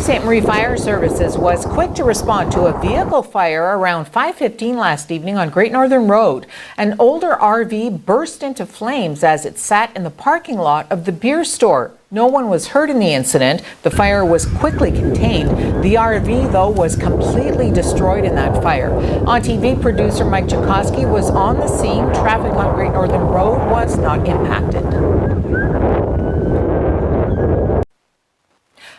Sault Ste. Marie Fire Services was quick to respond to a vehicle fire around 5:15 last evening on Great Northern Road. An older RV burst into flames as it sat in the parking lot of the beer store. No one was hurt in the incident. The fire was quickly contained. The RV, though, was completely destroyed in that fire. On TV, producer Mike Jakoski was on the scene. Traffic on Great Northern Road was not impacted.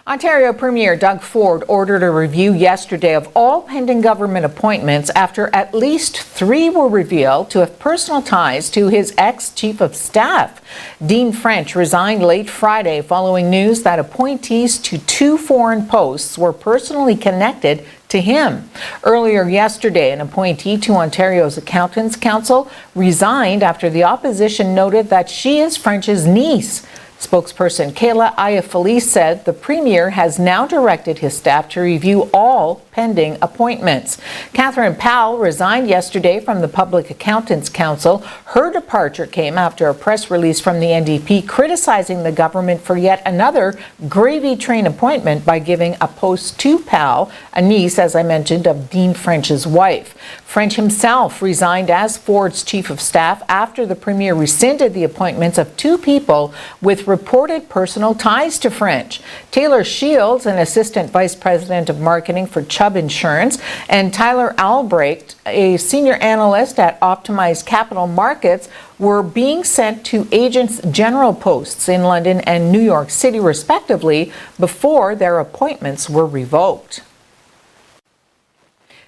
Ontario Premier Doug Ford ordered a review yesterday of all pending government appointments after at least 3 were revealed to have personal ties to his ex-chief of staff. Dean French resigned late Friday following news that appointees to 2 foreign posts were personally connected to him. Earlier yesterday, an appointee to Ontario's Accountants Council resigned after the opposition noted that she is French's niece. Spokesperson Kayla Iafalise said the Premier has now directed his staff to review all pending appointments. Catherine Powell resigned yesterday from the Public Accountants Council. Her departure came after a press release from the NDP criticizing the government for yet another gravy train appointment by giving a post to Powell, a niece, as I mentioned, of Dean French's wife. French himself resigned as Ford's chief of staff after the Premier rescinded the appointments of 2 people with reported personal ties to French. Taylor Shields, an assistant vice president of marketing for Chubb Insurance, and Tyler Albrecht, a senior analyst at Optimized Capital Markets, were being sent to agents general posts in London and New York City, respectively, before their appointments were revoked.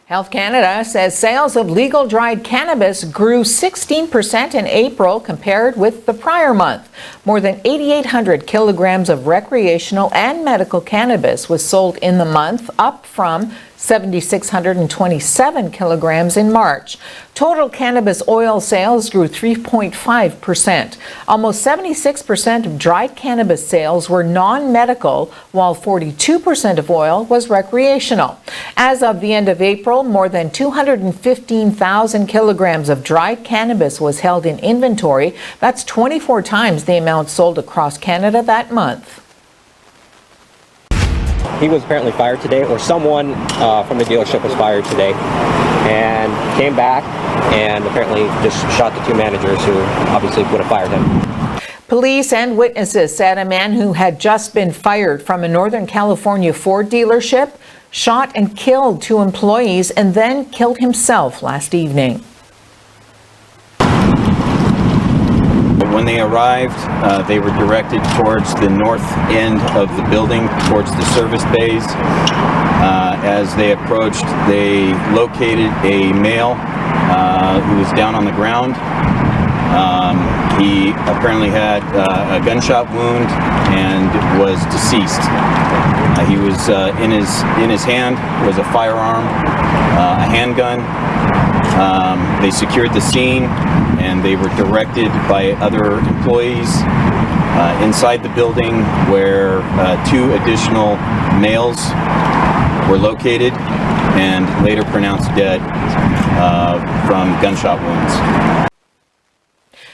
Health Canada says sales of legal dried cannabis grew 16% in April compared with the prior month. More than 8,800 kilograms of recreational and medical cannabis was sold in the month, up from 7,627 kilograms in March. Total cannabis oil sales grew 3.5%. Almost 76% of dried cannabis sales were non-medical, while 42% of oil was recreational. As of the end of April, more than 215,000 kilograms of dried cannabis was held in inventory. That's 24 times the amount sold across Canada that month. He was apparently fired today, or someone from the dealership was fired today, and came back and apparently just shot the 2 managers who obviously would have fired him. Police and witnesses said a man who had just been fired from a Northern California Ford dealership shot and killed 2 employees and then killed himself last evening. When they arrived, they were directed towards the north end of the building, towards the service bays. As they approached, they located a male who was down on the ground. He apparently had a gunshot wound and was deceased. He was in his hand was a firearm, a handgun. They secured the scene, and they were directed by other employees inside the building, where 2 additional males were located and later pronounced dead from gunshot wounds.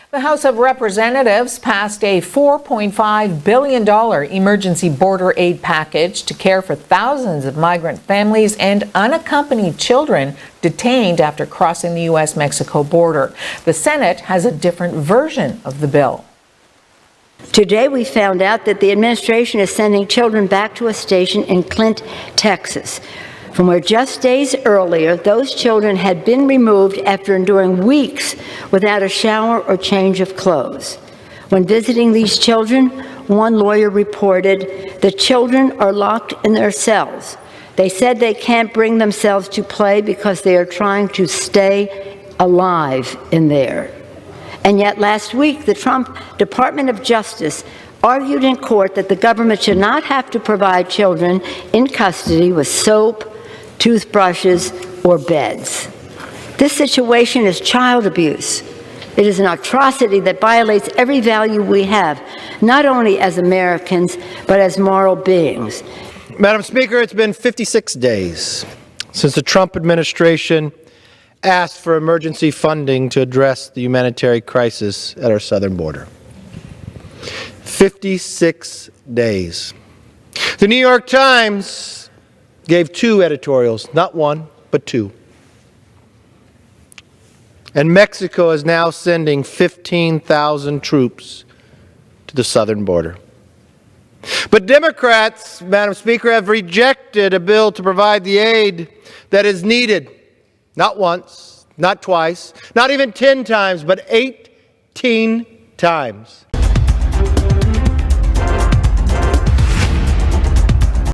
The House of Representatives passed a $4.5 billion emergency border aid package to care for thousands of migrant families and unaccompanied children detained after crossing the U.S.-Mexico border. The Senate has a different version of the bill. Today we found out that the administration is sending children back to a station in Clint, Texas, from where just days earlier those children had been removed after enduring weeks without a shower or change of clothes. When visiting these children, one lawyer reported the children are locked in their cells. They said they can't bring themselves to play because they are trying to stay alive in there. And yet last week, the Trump Department of Justice argued in court that the government should not have to provide children in custody with soap, toothbrushes, or beds. This situation is child abuse. It is an atrocity that violates every value we have, not only as Americans, but as moral beings. Madam Speaker, it's been 56 days since the Trump administration asked for emergency funding to address the humanitarian crisis at our southern border. 56 days. The New York Times gave 2 editorials, not 1, but 2. And Mexico is now sending 15,000 troops to the southern border. But Democrats, Madam Speaker, have rejected a bill to provide the aid that is needed. Not once, not twice, not even 10 times, but 18 times.